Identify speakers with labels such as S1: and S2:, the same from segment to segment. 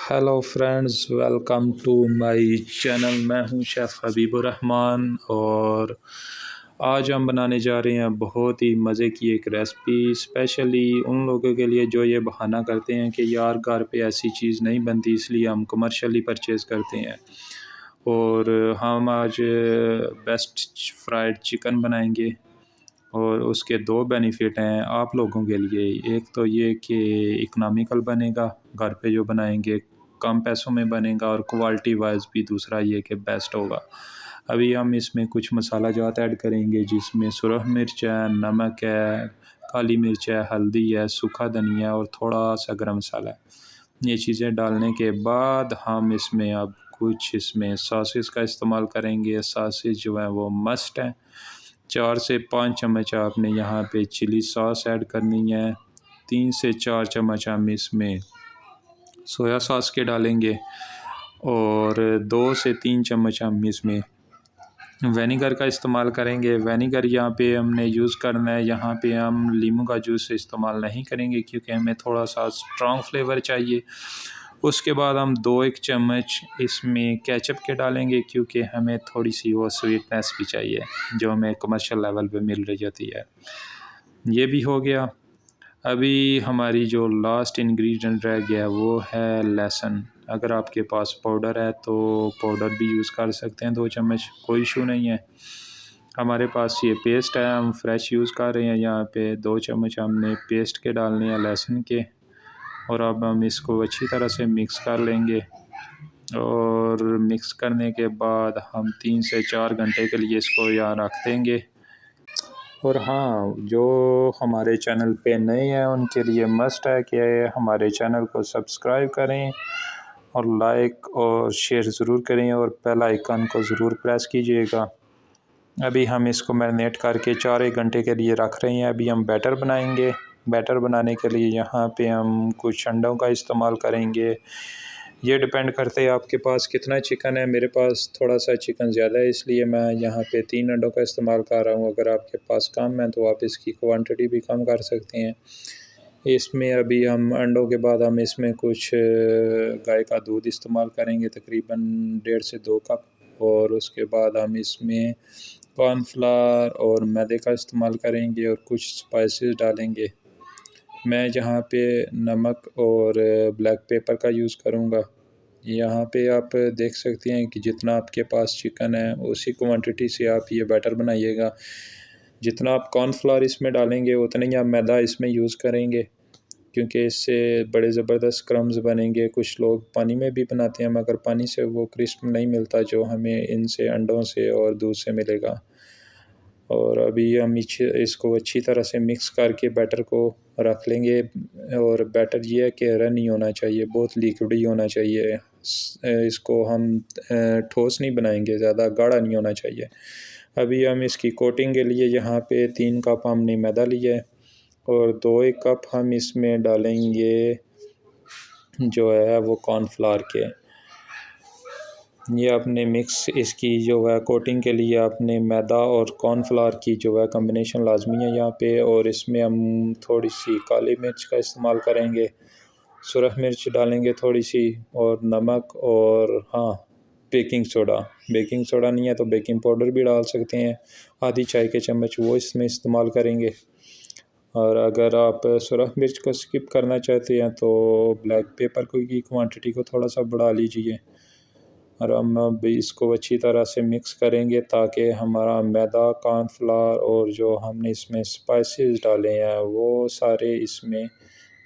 S1: Hello friends, welcome to my channel. मैं हूं chef Habibur Rahman और आज हम बनाने जा रहे हैं बहुत ही मज़े की एक रेसिपी, स्पेशली उन लोगों के लिए जो ये बहाना करते हैं कि यार घर पे ऐसी चीज़ नहीं बनती, इसलिए हम कमर्शियली परचेज़ करते हैं। और हम आज बेस्ट फ्राइड चिकन बनाएंगे और उसके दो बेनिफिट हैं आप लोगों के लिए। एक तो ये कि इकोनॉमिकल बनेगा, घर पे जो बनाएंगे कम पैसों में बनेगा, और क्वालिटी वाइज भी दूसरा ये कि बेस्ट होगा। अभी हम इसमें कुछ मसाला जात ऐड करेंगे जिसमें सुरख मिर्च है, नमक है, काली मिर्च है, हल्दी है, सूखा धनिया और थोड़ा सा गरम मसाला है। ये चीज़ें डालने के बाद हम इसमें अब कुछ इसमें सॉसेस का इस्तेमाल करेंगे। सॉसेस जो है वो मस्ट है। 4 से 5 चम्मच आपने यहाँ पे चिली सॉस ऐड करनी है। 3 से 4 चम्मच हम इसमें सोया सॉस के डालेंगे और 2 से 3 चम्मच हम इसमें विनेगर का इस्तेमाल करेंगे। विनेगर यहाँ पे हमने यूज़ करना है, यहाँ पे हम लीमू का जूस इस्तेमाल नहीं करेंगे क्योंकि हमें थोड़ा सा स्ट्रॉन्ग फ्लेवर चाहिए। उसके बाद हम 2-1 चम्मच इसमें केचप के डालेंगे क्योंकि हमें थोड़ी सी वो स्वीटनेस भी चाहिए जो हमें कमर्शियल लेवल पे मिल रही होती है। ये भी हो गया। अभी हमारी जो लास्ट इंग्रेडिएंट रह गया वो है लहसुन। अगर आपके पास पाउडर है तो पाउडर भी यूज़ कर सकते हैं, 2 चम्मच, कोई इशू नहीं है। हमारे पास ये पेस्ट है, हम फ्रेश यूज़ कर रहे हैं। यहाँ पे 2 चम्मच हमने पेस्ट के डालने हैं लहसुन के, और अब हम इसको अच्छी तरह से मिक्स कर लेंगे। और मिक्स करने के बाद हम 3 से 4 घंटे के लिए इसको यहाँ रख देंगे। और हाँ, जो हमारे चैनल पे नए हैं उनके लिए मस्ट है कि हमारे चैनल को सब्सक्राइब करें और लाइक और शेयर ज़रूर करें और बेल आइकन को ज़रूर प्रेस कीजिएगा। अभी हम इसको मैरिनेट करके 4-1 घंटे के लिए रख रहे हैं। अभी हम बैटर बनाएंगे। बैटर बनाने के लिए यहाँ पे हम कुछ अंडों का इस्तेमाल करेंगे। ये डिपेंड करते है आपके पास कितना चिकन है। मेरे पास थोड़ा सा चिकन ज़्यादा है, इसलिए मैं यहाँ पे 3 अंडों का इस्तेमाल कर रहा हूँ। अगर आपके पास कम है तो आप इसकी क्वांटिटी भी कम कर सकते हैं। इसमें अभी हम अंडों के बाद हम इसमें कुछ गाय का दूध इस्तेमाल करेंगे, तकरीबन 1.5 से 2 कप। और उसके बाद हम इसमें कॉर्नफ्लावर और मैदे का इस्तेमाल करेंगे और कुछ स्पाइसेस डालेंगे। मैं यहाँ पे नमक और ब्लैक पेपर का यूज़ करूँगा। यहाँ पे आप देख सकते हैं कि जितना आपके पास चिकन है उसी क्वांटिटी से आप ये बैटर बनाइएगा। जितना आप कॉर्नफ्लावर इसमें डालेंगे उतना ही आप मैदा इसमें यूज़ करेंगे क्योंकि इससे बड़े ज़बरदस्त क्रम्स बनेंगे। कुछ लोग पानी में भी बनाते हैं मगर पानी से वो क्रिस्प नहीं मिलता जो हमें इनसे अंडों से और दूध से मिलेगा। और अभी हम इसको अच्छी तरह से मिक्स करके बैटर को रख लेंगे। और बैटर ये है कि रन नहीं होना चाहिए, बहुत लिक्विड ही होना चाहिए। इसको हम ठोस नहीं बनाएंगे, ज़्यादा गाढ़ा नहीं होना चाहिए। अभी हम इसकी कोटिंग के लिए यहाँ पे 3 कप हमने मैदा लिया है और 2-1 कप हम इसमें डालेंगे जो है वो कॉर्नफ्लावर के। ये आपने मिक्स इसकी जो है कोटिंग के लिए आपने मैदा और कॉर्नफ्लावर की जो है कॉम्बिनेशन लाजमी है यहाँ पे। और इसमें हम थोड़ी सी काली मिर्च का इस्तेमाल करेंगे, सुरख मिर्च डालेंगे थोड़ी सी, और नमक, और हाँ, बेकिंग सोडा नहीं है तो बेकिंग पाउडर भी डाल सकते हैं, आधी चाय के चम्मच वो इसमें इस्तेमाल करेंगे। और अगर आप सुरख मिर्च को स्किप करना चाहते हैं तो ब्लैक पेपर की क्वांटिटी को थोड़ा सा बढ़ा लीजिए। और हम अब इसको अच्छी तरह से मिक्स करेंगे ताकि हमारा मैदा, कॉर्नफ्लावर और जो हमने इसमें स्पाइसेस डाले हैं वो सारे इसमें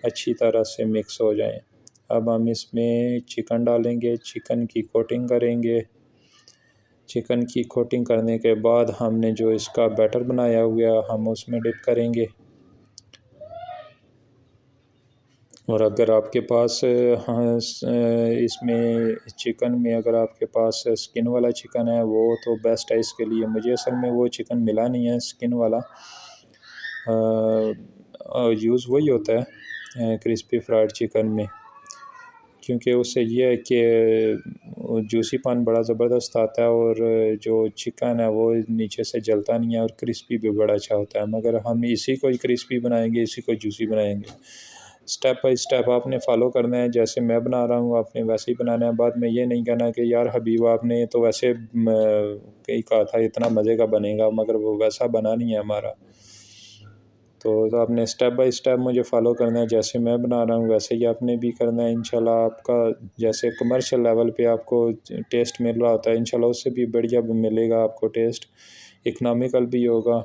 S1: अच्छी तरह से मिक्स हो जाएं। अब हम इसमें चिकन डालेंगे, चिकन की कोटिंग करेंगे। चिकन की कोटिंग करने के बाद हमने जो इसका बैटर बनाया हुआ हम उसमें डिप करेंगे। और अगर आपके पास हाँ इसमें चिकन में अगर आपके पास स्किन वाला चिकन है वो तो बेस्ट है इसके लिए। मुझे असल में वो चिकन मिला नहीं है स्किन वाला। यूज़ वही होता है क्रिस्पी फ्राइड चिकन में, क्योंकि उससे ये है कि जूसीपन बड़ा ज़बरदस्त आता है और जो चिकन है वो नीचे से जलता नहीं है और क्रिस्पी भी बड़ा अच्छा होता है। मगर हम इसी को ही क्रिस्पी बनाएंगे, इसी को जूसी बनाएंगे। स्टेप बाय स्टेप आपने फ़ॉलो करना है। जैसे मैं बना रहा हूँ आपने वैसे ही बनाना है। बाद में ये नहीं कहना कि यार हबीब आपने तो वैसे कहीं कहा था इतना मज़े का बनेगा, मगर वो वैसा बना नहीं है हमारा। तो आपने स्टेप बाय स्टेप मुझे फ़ॉलो करना है। जैसे मैं बना रहा हूँ वैसे ही आपने भी करना है। इंशाल्लाह आपका जैसे कमर्शियल लेवल पे आपको टेस्ट मिल रहा होता है, इंशाल्लाह उससे भी बढ़िया मिलेगा आपको टेस्ट, इकनॉमिकल भी होगा।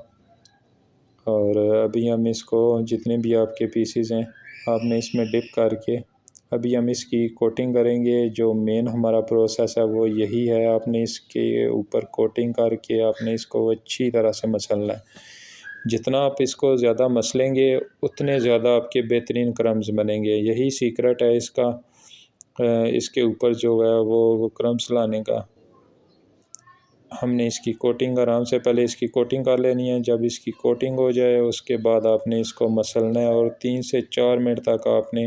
S1: और अभी हम इसको जितने भी आपके पीसीज हैं आपने इसमें डिप करके अभी हम इसकी कोटिंग करेंगे। जो मेन हमारा प्रोसेस है वो यही है। आपने इसके ऊपर कोटिंग करके आपने इसको अच्छी तरह से मसलना है। जितना आप इसको ज़्यादा मसलेंगे उतने ज़्यादा आपके बेहतरीन क्रम्स बनेंगे। यही सीक्रेट है इसका, इसके ऊपर जो है वो क्रम्स लाने का। हमने इसकी कोटिंग आराम से पहले इसकी कोटिंग कर लेनी है। जब इसकी कोटिंग हो जाए उसके बाद आपने इसको मसलना है और 3 से 4 मिनट तक आपने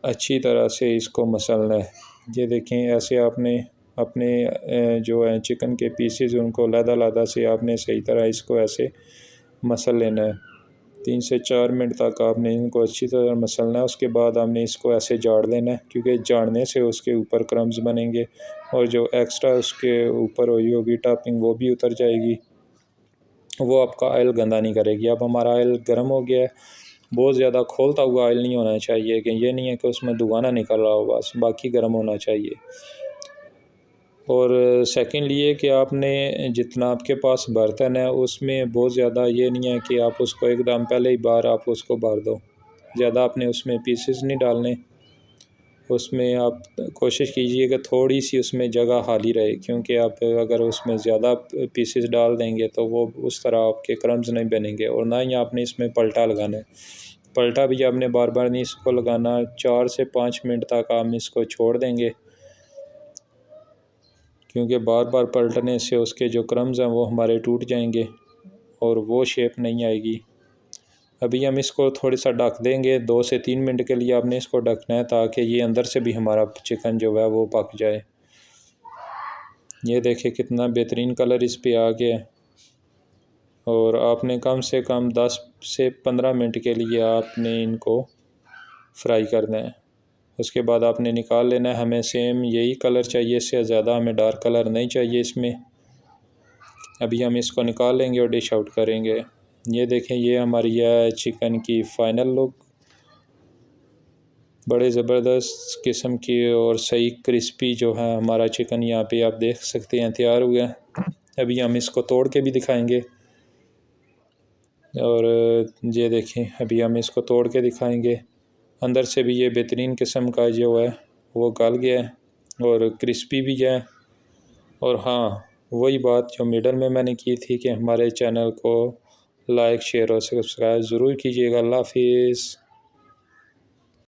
S1: अच्छी तरह से इसको मसलना है। ये देखें ऐसे आपने अपने जो है चिकन के पीसेस उनको लदा से आपने सही तरह इसको ऐसे मसल लेना है। 3 से 4 मिनट तक आपने इनको अच्छी तरह मसलना है। उसके बाद हमने इसको ऐसे झाड़ लेना है, क्योंकि झाड़ने से उसके ऊपर क्रम्स बनेंगे और जो एक्स्ट्रा उसके ऊपर हुई होगी टॉपिंग वो भी उतर जाएगी, वो आपका ऑयल गंदा नहीं करेगी। अब हमारा ऑयल गर्म हो गया है, बहुत ज़्यादा खोलता हुआ ऑयल नहीं होना चाहिए कि ये नहीं है कि उसमें धुआं ना निकल रहा हो, बस बाकी गर्म होना चाहिए। और सेकेंडली ये कि आपने जितना आपके पास बर्तन है उसमें बहुत ज़्यादा ये नहीं है कि आप उसको एकदम पहले ही बार आप उसको भर दो। ज़्यादा आपने उसमें पीसेस नहीं डालने। उसमें आप कोशिश कीजिए कि थोड़ी सी उसमें जगह खाली रहे, क्योंकि आप अगर उसमें ज़्यादा पीसेस डाल देंगे तो वो उस तरह आपके क्रम्स नहीं बनेंगे। और ना ही आपने इसमें पलटा लगाना है। पलटा भी आपने बार बार नहीं इसको लगाना। 4 से 5 मिनट तक हम इसको छोड़ देंगे, क्योंकि बार बार पलटने से उसके जो क्रम्स हैं वो हमारे टूट जाएंगे और वो शेप नहीं आएगी। अभी हम इसको थोड़ा सा ढक देंगे 2 से 3 मिनट के लिए आपने इसको ढकना है, ताकि ये अंदर से भी हमारा चिकन जो है वो पक जाए। ये देखिए कितना बेहतरीन कलर इस पे आ गया है। और आपने कम से कम 10 से 15 मिनट के लिए आपने इनको फ्राई करना है। उसके बाद आपने निकाल लेना है। हमें सेम यही कलर चाहिए, इससे ज़्यादा हमें डार्क कलर नहीं चाहिए इसमें। अभी हम इसको निकाल लेंगे और डिश आउट करेंगे। ये देखें ये हमारी है चिकन की फ़ाइनल लुक, बड़े ज़बरदस्त किस्म की और सही क्रिस्पी जो है हमारा चिकन यहाँ पे आप देख सकते हैं तैयार हुआ है। अभी हम इसको तोड़ के भी दिखाएंगे। और ये देखें अभी हम इसको तोड़ के दिखाएंगे। अंदर से भी ये बेहतरीन किस्म का जो है वो गल गया है और क्रिस्पी भी है। और हाँ, वही बात जो मिडल में मैंने की थी कि हमारे चैनल को लाइक शेयर और सब्सक्राइब ज़रूर कीजिएगा। अल्लाह हाफिज़।